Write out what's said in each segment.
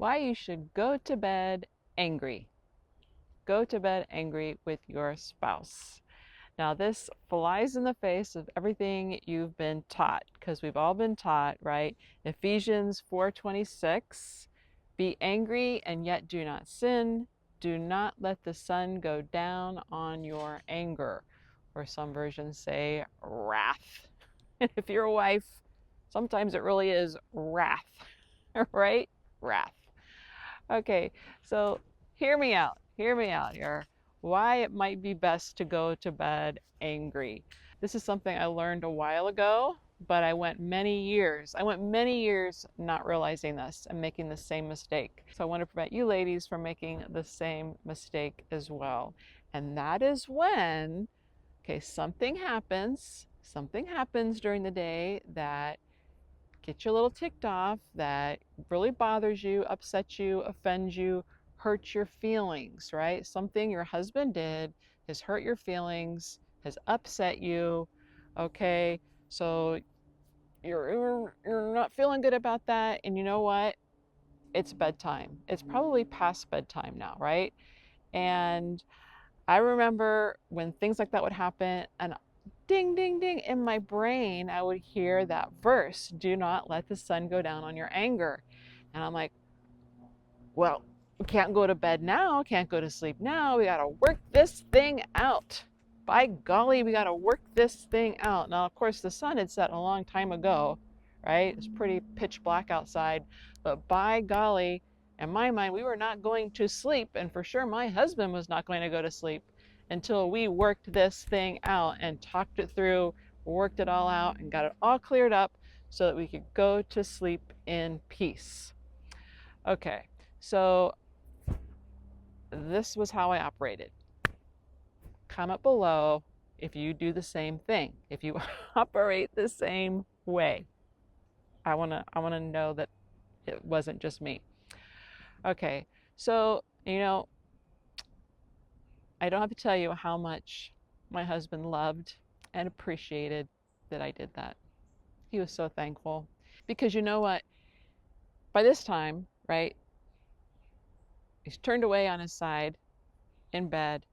why you should go to bed angry. Go to bed angry with your spouse. Now, this flies in the face of everything you've been taught, because we've all been taught, right? Ephesians 4:26, be angry and yet do not sin. Do not let the sun go down on your anger. Or some versions say wrath. And if you're a wife, sometimes it really is wrath, right? Wrath. Okay, so hear me out. Hear me out here. Why it might be best to go to bed angry. This is something I learned a while ago, but I went many years. I went many years not realizing this and making the same mistake. So I want to prevent you ladies from making the same mistake as well. And that is when, okay, something happens during the day that gets you a little ticked off, that really bothers you, upsets you, offends you, hurts your feelings, right? Something your husband did has hurt your feelings, has upset you, okay? So you're not feeling good about that, and you know what? It's bedtime. It's probably past bedtime now, right? And I remember when things like that would happen, and ding, ding, ding, in my brain, I would hear that verse, do not let the sun go down on your anger. And I'm like, well, we can't go to bed now, can't go to sleep now. We got to work this thing out. By golly, we got to work this thing out. Now, of course, the sun had set a long time ago, right? It's pretty pitch black outside. But by golly, in my mind, we were not going to sleep. And for sure, my husband was not going to go to sleep until we worked this thing out and talked it through, worked it all out, and got it all cleared up so that we could go to sleep in peace. Okay, so this was how I operated. Comment below if you do the same thing, if you operate the same way. I want to know that it wasn't just me. Okay, so I don't have to tell you how much my husband loved and appreciated that I did that. He was so thankful, because you know what? By this time, right, he's turned away on his side in bed.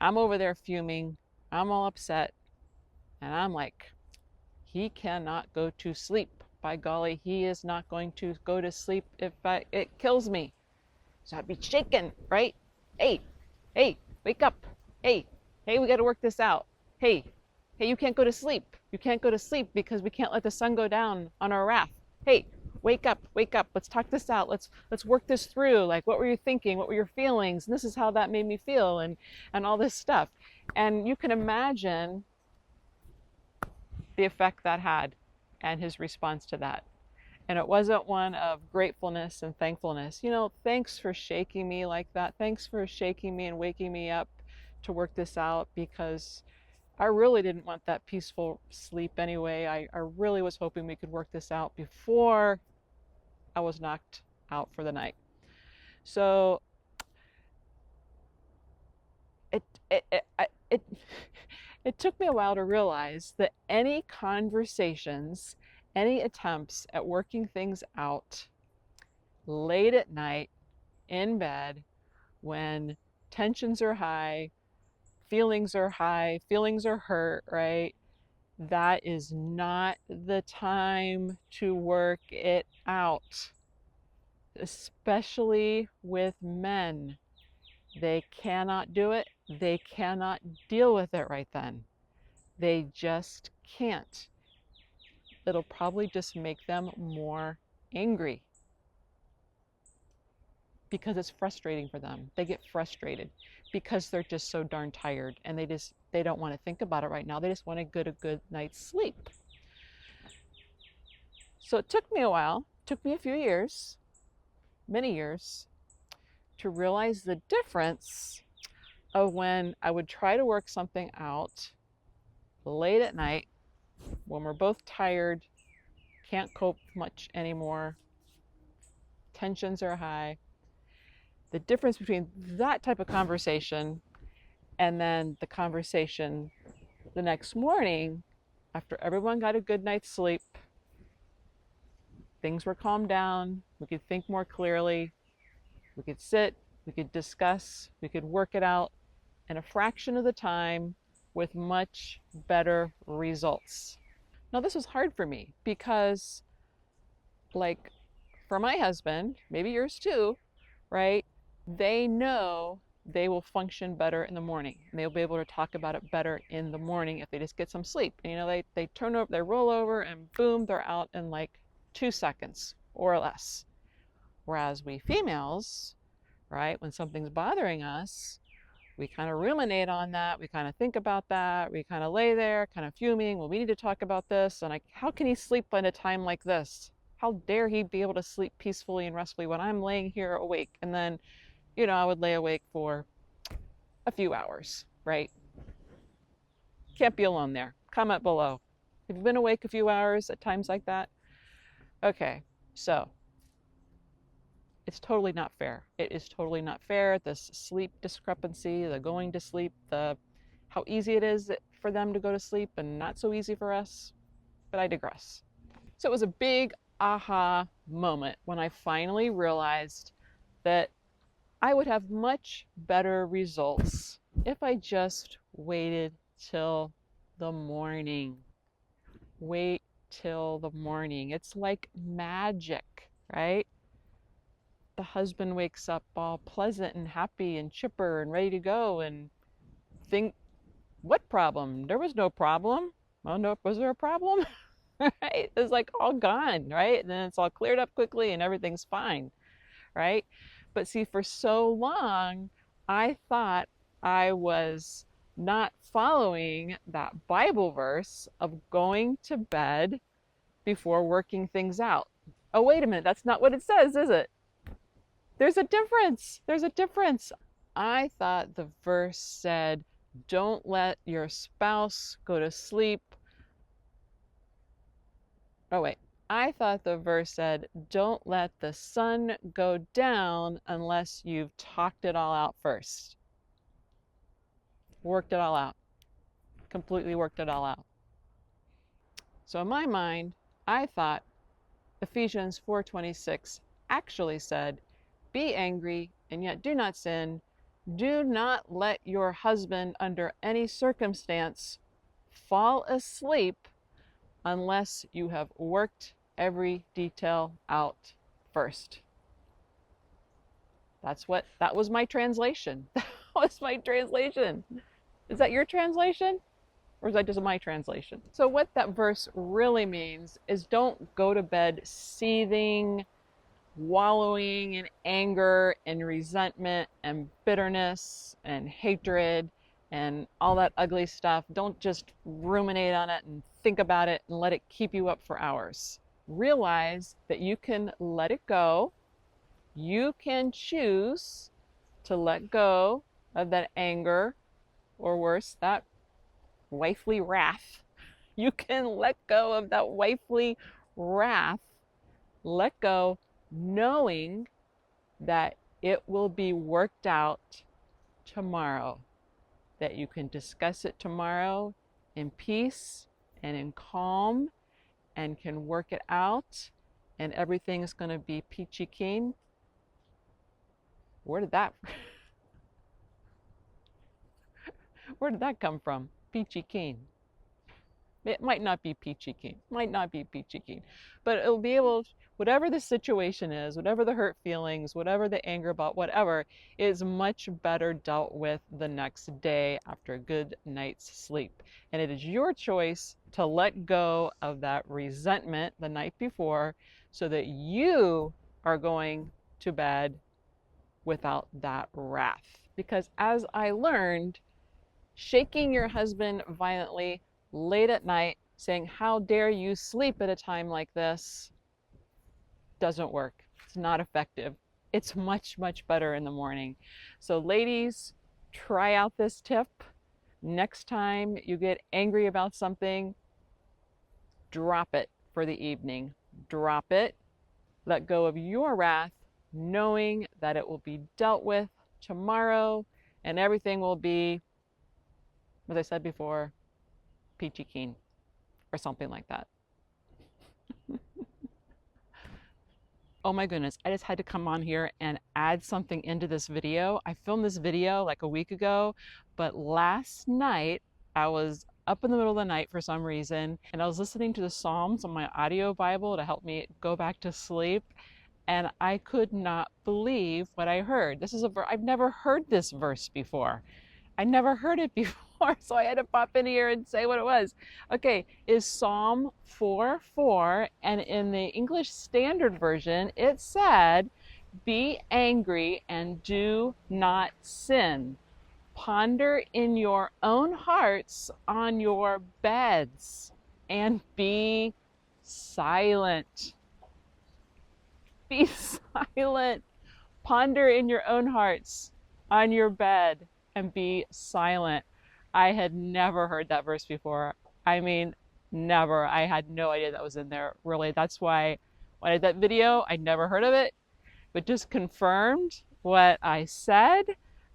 I'm over there fuming. I'm all upset. And I'm like, he cannot go to sleep. By golly, he is not going to go to sleep if it kills me. So I'd be shaken, right? Hey, hey, wake up. Hey, hey, we got to work this out. Hey, hey, you can't go to sleep. You can't go to sleep because we can't let the sun go down on our wrath. Hey, wake up, wake up. Let's talk this out. Let's work this through. Like, what were you thinking? What were your feelings? And this is how that made me feel, and all this stuff. And you can imagine the effect that had and his response to that. And it wasn't one of gratefulness and thankfulness. Thanks for shaking me like that. Thanks for shaking me and waking me up to work this out, because I really didn't want that peaceful sleep anyway. I really was hoping we could work this out before I was knocked out for the night. So it it it it, it took me a while to realize that any conversations, any attempts at working things out late at night in bed, when tensions are high, feelings are high, feelings are hurt, right? That is not the time to work it out, especially with men. They cannot do it. They cannot deal with it right then. They just can't. It'll probably just make them more angry, because it's frustrating for them. They get frustrated because they're just so darn tired, and they don't want to think about it right now. They just want to get a good night's sleep. So it took me a while, took me a few years, many years, to realize the difference of when I would try to work something out late at night when we're both tired, can't cope much anymore, tensions are high. The difference between that type of conversation and then the conversation the next morning, after everyone got a good night's sleep, things were calmed down, we could think more clearly, we could sit, we could discuss, we could work it out in a fraction of the time with much better results. Now, this was hard for me because, like, for my husband, maybe yours too, right? They know they will function better in the morning, and they'll be able to talk about it better in the morning if they just get some sleep. And, they turn over, they roll over, and boom, they're out in like 2 seconds or less. Whereas we females, right, when something's bothering us, we kind of ruminate on that. We kind of think about that. We kind of lay there, kind of fuming. Well, we need to talk about this. And how can he sleep at a time like this? How dare he be able to sleep peacefully and restfully when I'm laying here awake? And then, I would lay awake for a few hours, right? Can't be alone there. Comment below. Have you been awake a few hours at times like that? Okay, so it's totally not fair. It is totally not fair. This sleep discrepancy, the going to sleep, how easy it is for them to go to sleep and not so easy for us. But I digress. So it was a big aha moment when I finally realized that I would have much better results if I just waited till the morning. Wait till the morning. It's like magic, right? The husband wakes up all pleasant and happy and chipper and ready to go and think, what problem? There was no problem. Oh, no, was there a problem? Right? It's like all gone, right? And then it's all cleared up quickly and everything's fine, right? But see, for so long, I thought I was not following that Bible verse of going to bed before working things out. Oh, wait a minute, that's not what it says, is it? There's a difference. There's a difference. I thought the verse said, don't let your spouse go to sleep. Oh, wait. I thought the verse said, don't let the sun go down unless you've talked it all out first. Worked it all out. Completely worked it all out. So in my mind, I thought Ephesians 4:26 actually said, be angry and yet do not sin. Do not let your husband under any circumstance fall asleep unless you have worked every detail out first. That was my translation. That was my translation. Is that your translation? Or is that just my translation? So what that verse really means is don't go to bed seething, wallowing in anger and resentment and bitterness and hatred and all that ugly stuff. Don't just ruminate on it and think about it and let it keep you up for hours. Realize that you can let it go. You can choose to let go of that anger, or worse, that wifely wrath. You can let go of that wifely wrath. Let go, knowing that it will be worked out tomorrow, that you can discuss it tomorrow in peace and in calm and can work it out and everything is going to be peachy keen. Where did that come from? Peachy keen. It might not be peachy keen, but it'll be able to, whatever the situation is, whatever the hurt feelings, whatever the anger about, whatever, is much better dealt with the next day after a good night's sleep. And it is your choice to let go of that resentment the night before so that you are going to bed without that wrath. Because as I learned, shaking your husband violently late at night, saying, how dare you sleep at a time like this, doesn't work. It's not effective. It's much, much better in the morning. So ladies, try out this tip. Next time you get angry about something, drop it for the evening. Drop it. Let go of your wrath, knowing that it will be dealt with tomorrow and everything will be, as I said before, peachy keen or something like that. Oh my goodness, I just had to come on here and add something into this video. I filmed this video like a week ago, but last night I was up in the middle of the night for some reason, and I was listening to the Psalms on my audio Bible to help me go back to sleep, and I could not believe what I heard. This is I've never heard this verse before. I never heard it before, so I had to pop in here and say what it was. Okay, is Psalm 4:4, and in the English Standard Version, it said, "Be angry and do not sin. Ponder in your own hearts on your beds and be silent." Be silent. Ponder in your own hearts on your bed and be silent. I had never heard that verse before. I mean, never. I had no idea that was in there. Really, that's why when I did that video, I never heard of it, but just confirmed what I said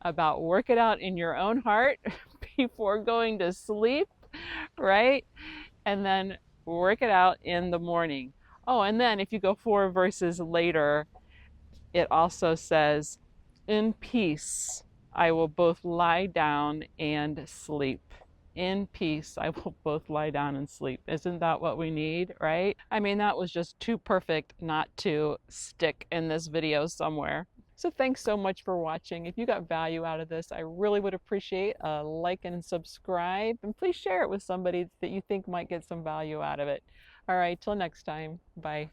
about work it out in your own heart before going to sleep, right? And then work it out in the morning. Oh, and then if you go 4 verses later, it also says, "In peace I will both lie down and sleep." In peace I will both lie down and sleep. Isn't that what we need, right? I mean, that was just too perfect not to stick in this video somewhere. So thanks so much for watching. If you got value out of this, I really would appreciate a like and subscribe. And please share it with somebody that you think might get some value out of it. All right, till next time. Bye.